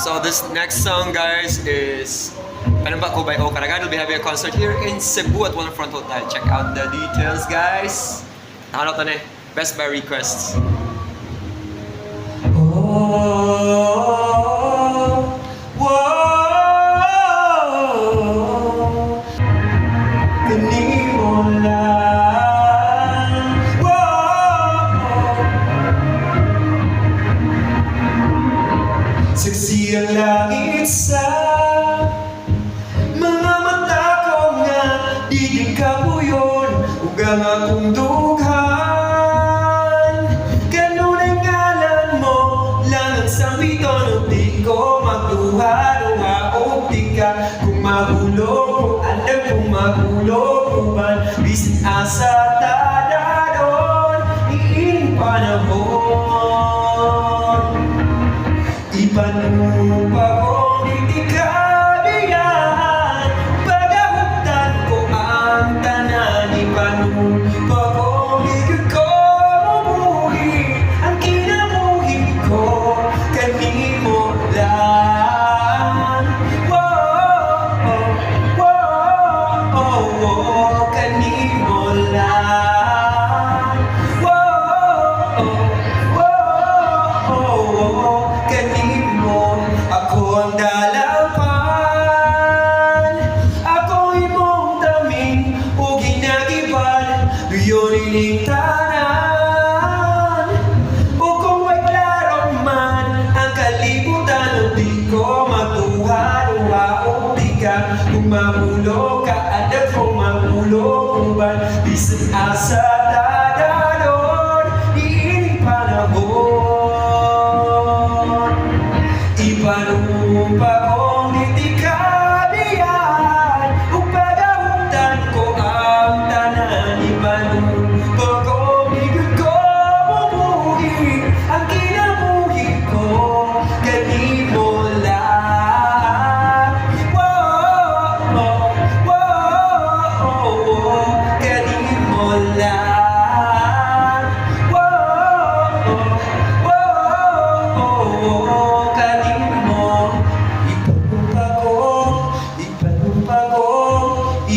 So this next song, guys, is Panamba Ko by O Caragan. We'll be having a concert here in Cebu at Waterfront Hotel. Check out the details, guys. Ano to ne? Best by requests. Saksi ang langit sa mga mata ko nga di kapuyon ug ang akong dughan. Ganun ang ngalan mo lang ang sambiton ug di ko magduha-duha og di ka kung mahulog, kung alam kung mahulog uban bisin asa tadadon iing panahon. Ipanupa kong itikadiyan, pagahutan ko ang tanan. Ipanupa kong ikot ko mabuhi, ang kinabuhi ko kanimo lang. Kanimo lang. Kanimo ako ang dalapan, ako imong daming o ginagiban, duyon ining tanan. O kung may klaro man ang kalibutan, o di ko magduha-duha o di ka kung mahulog ka, alam kung mahulog uban bisan asa dadalon iining panahon. Ipanupa kong itikadiyan, ug pagahutan ko ang tanan. Ipanupa kong ikot ko mabuhi, ang kinabuhi ko kanimo lang. Kanimo lang.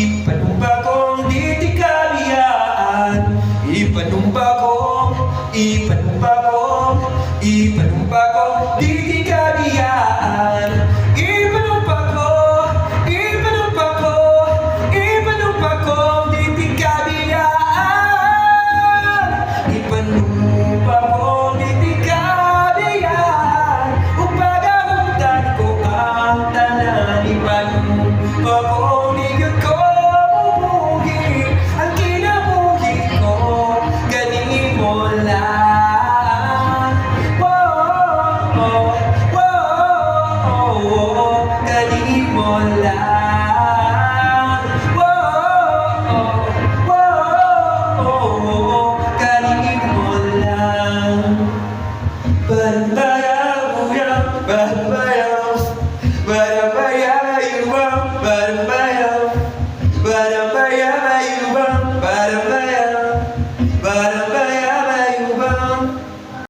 Ipanumpa kong di tikalian. Ipanumpa kong di tikalian. Ipanumpa kong di tikalian. Ipanumpa kong di tikalian. Upagahutan ko ang tanan. Ipanumpa kong ikot ko mabuhi, ang kinabuhi ko kanimo lang. Kanimo lang. Kanimo lang. Bahabayang, bahabayang, bahabayang.